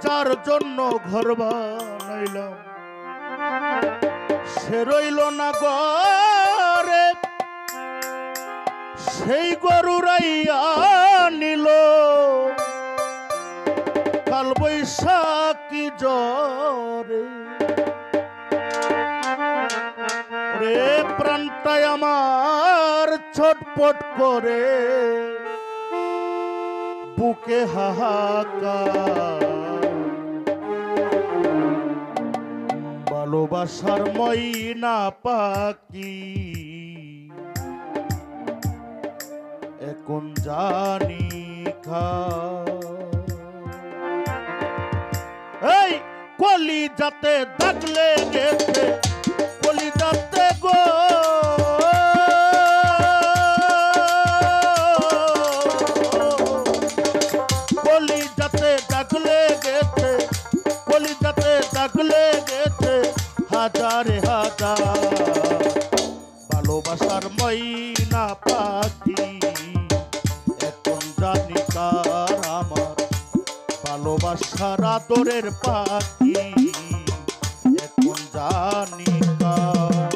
যার জন্য ঘর বানাইলাম সে রইল না ঘরে, সেই গরুরাইয়া নিল কাল বৈশাখী জ্বরে। রে প্রাণটাই আমার ছটপট করে, বুকে হাহাকার, ভালোবাসার ময়না পাখি এখন জানি এই কলি যাতে দাগলে গেছে, কলি যাতে গো কলি যাতে দাগলে গেছে, কলি যাতে দাগলে গেছে হাজারে হাজার ভালোবাসার ময়না পাখি এখন জানি কার আমার ভালোবাসার আদরের পাখি এখন জানি কার।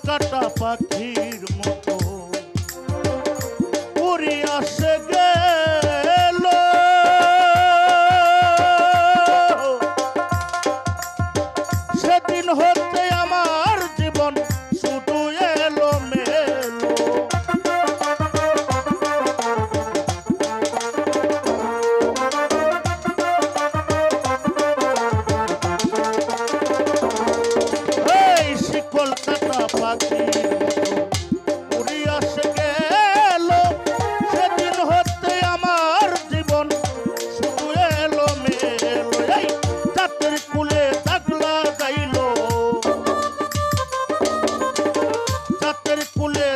কাটা পাখির মতো উড়ে আসে গেল, সেদিন হতে আমার জীবন শুধু এলো মেলো। এই শিকল কাটা পাখির মতো উড়ে আসে গেল, সেদিন হতে আমার জীবন শুধু এলো মেলো। এই জাতের কুলে দাগলা গাইল, জাতের কুলে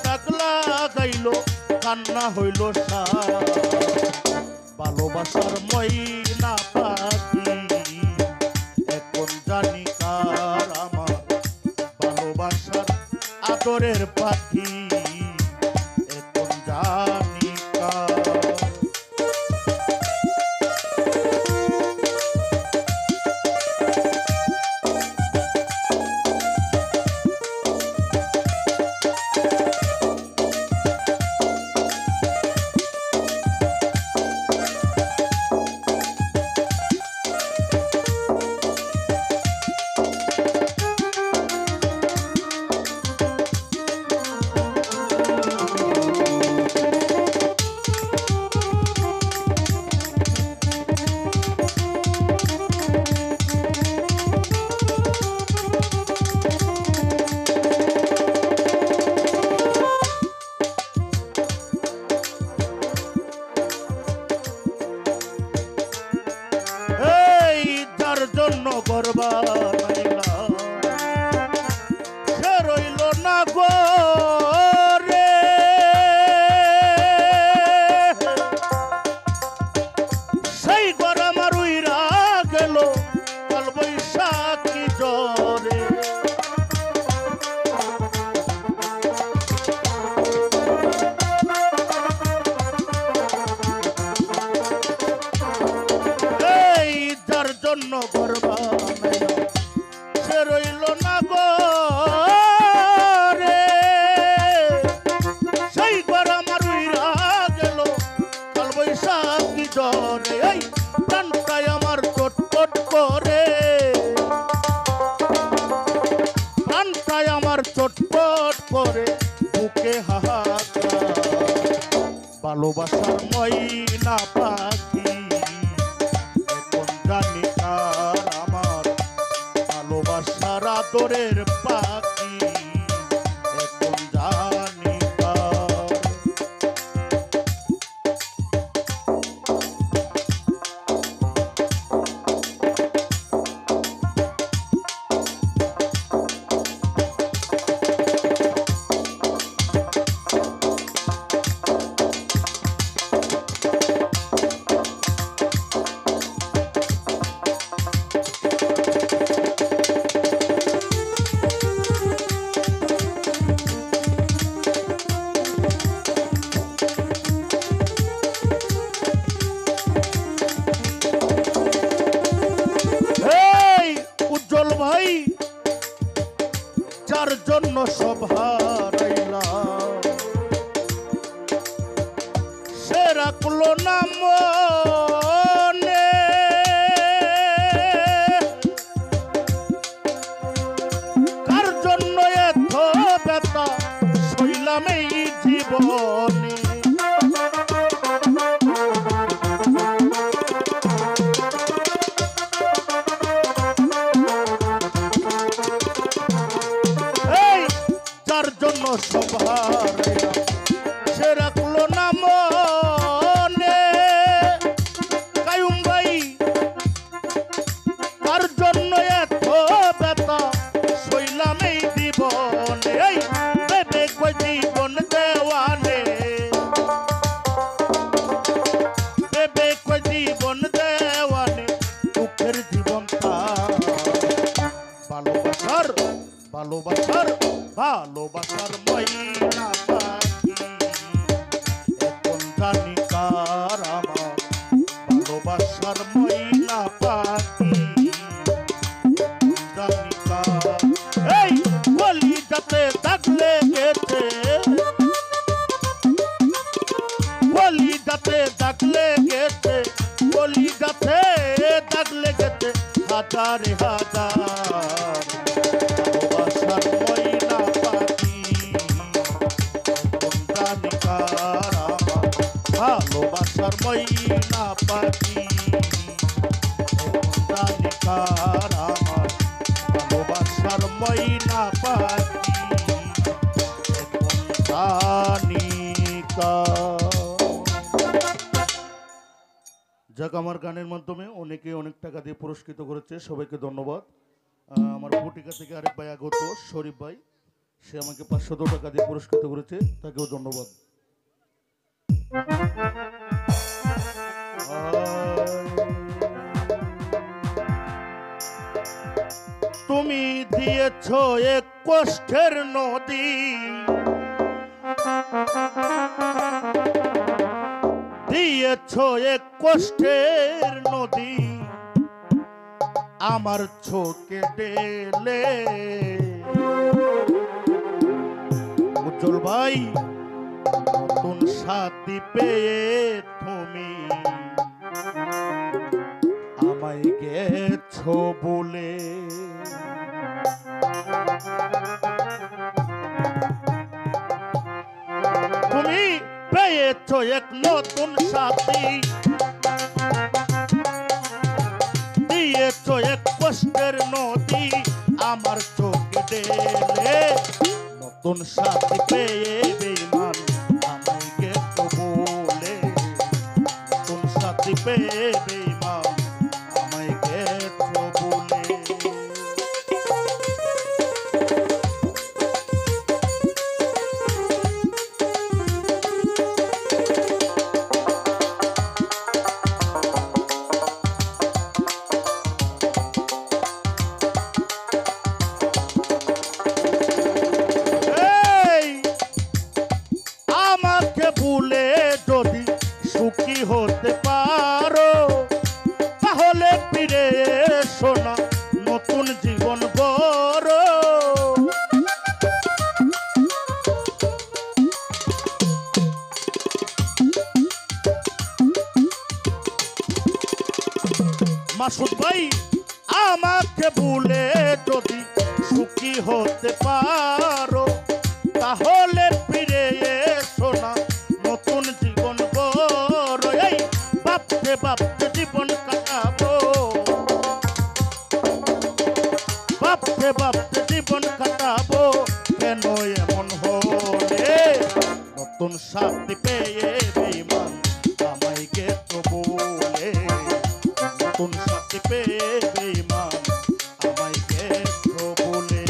দাগলা গাইল, কান্না হইল সার ভালোবাসার ময়না পাখি এখন জানি কার আমার ভালোবাসার আদরের পাখি এখন জানি কার। জন্য ঘর বানাইলাম সে রইল না ঘরে, সেই ঘর আমার উইরা গেল কাল বৈশাখী জ্বরে। জন্য ঘর বানাইলাম সে রইল না ঘরে, সেই ঘর আমার উইরা গেল কাল বৈশাখী জ্বরে। এই প্রাণটাই আমার চটপট করে, প্রাণটাই আমার চটপট করে, বুকে হাহাকার ভালোবাসার ময়না পাখি এখন জানি কার আমার আদরের পাখি এখন জানি কার। ভাই যার জন্য সব হারাইলাম সে রাখলো না মনে, কার জন্য এত ব্যথা সইলাম এই জীবনে। যার জন্য সব হারাইলাম সে রাখলো না মনে, কায়ুম ভাই তার জন্য এত ব্যথা সইলাম এই জীবনে। ভেবে কই জীবন দেওয়ানে, ভেবে কই জীবন দেওয়ানে দুঃখের জীবন তার। ভালোবাসার ভালোবাসার ভালোবাসার ময়না পাখি এখন জানি কার আমার। ভালোবাসার ময়না পাখি জানি কার। এই কলিজাতে দাগ লেগেছে, কলিজাতে দাগ লেগেছে, কলিজাতে দাগ লেগেছে হাজারে হাজার। ভালোবাসার ময়না পাখি এখন জানি কার আমার। ভালোবাসার ময়না পাখি এখন জানি কার আমার। ভালোবাসার ময়না পাখি এখন জানি কার। যাক, আমার গানের মাধ্যমে অনেকে অনেক টাকা দিয়ে পুরস্কৃত করেছে, সবাইকে ধন্যবাদ। আমার পুটিকা থেকে আরেক ভাই আগত শরীফ ভাই, সে আমাকে 500 টাকা দিয়ে পুরস্কৃত করেছে, তাকেও ধন্যবাদ। তুমি দিয়েছ এক কষ্টের নদী, দিয়েছ এক কষ্টের নদী আমার চোখে ঢেলে। উজ্জ্বল ভাই নতুন সাথী পেয়ে তুমি আমায় গেছো বলে। তুমি পেয়েছ এক নতুন সাথী, দিয়েছ এক কষ্টের নদী আমার চোখে ঢেলে। নতুন সাথী পেয়ে বেঈমান আমায় গেছো বলে, নতুন সাথী পেয়ে বেঈমান আমায় গেছো বলে। ভুলে যদি সুখী হতে পারো তাহলে ফিরে এসো না নতুন জীবন গড়। মাসুদ ভাই আমাকে ভুলে যদি সুখী হতে পারো তাহলে ফিরে এসো না নতুন জীবন গড়। এই ভাবতে ভাবতে জীবন কাটাবো, ভাবতে ভাবতে ভাবতে জীবন কাটাবো, কেন এমন হলে? নতুন সাথী পেয়ে বেঈমান আমায় গেছ বলে, নতুন সাথী পেয়ে বেঈমান আমায় গেছ বলে।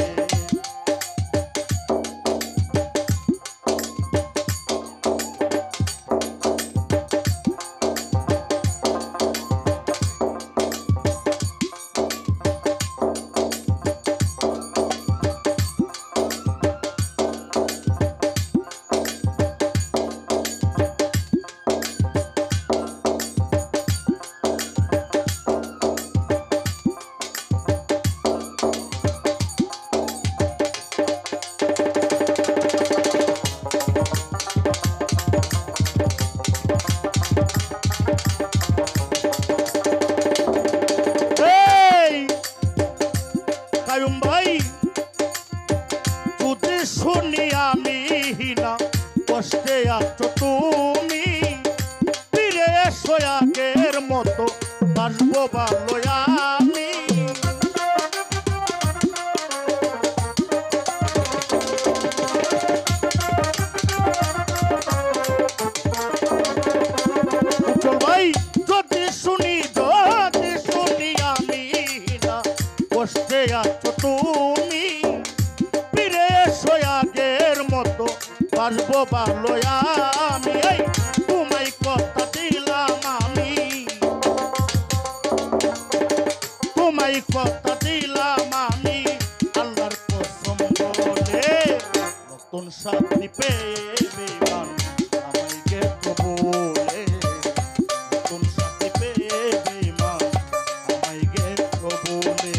ভাই যদি শুনি আমি না কষ্টে আছো তুমি, ফিরে এসো আগের মতো বাসবো ভালো আমি। ভাই যদি শুনি আমি না কষ্টে আছো তুমি, ফিরে এসো আগের মতো বাসবো ভালো আমি। এই তোমায় কথা দিলাম আমি, তোমায় কথা দিলাম আমি আল্লাহর কসম বলে, নতুন সাথী পেয়ে বেঈমান আমায় গেছ বলে, নতুন সাথী পেয়ে বেঈমান আমায় গেছ বলে।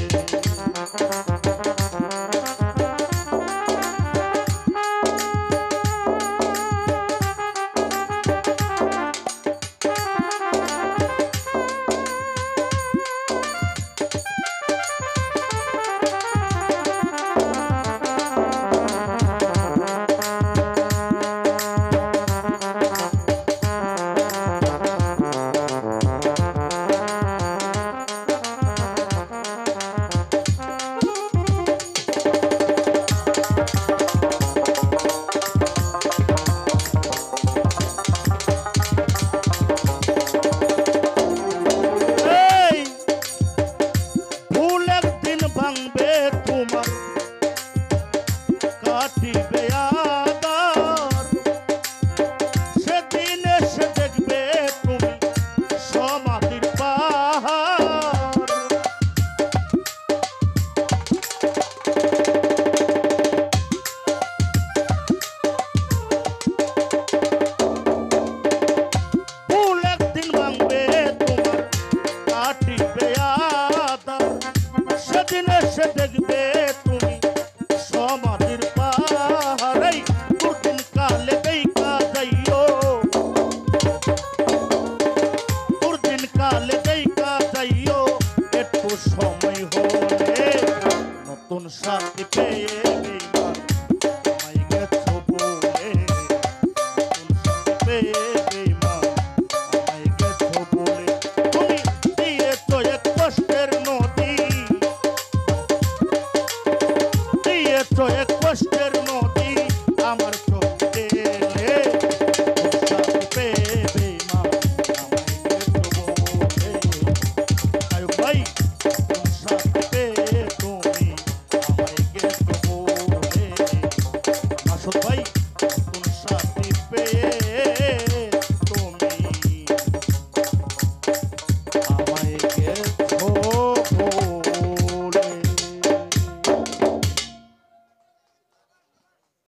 দেখবে তুমি সমাধির পাহাড়াই, দুর্দিন কালে দেখা যাইও, দুর্দিন কালে দেখা যাইও, একটু সময় হলে নতুন সাথী পেয়ে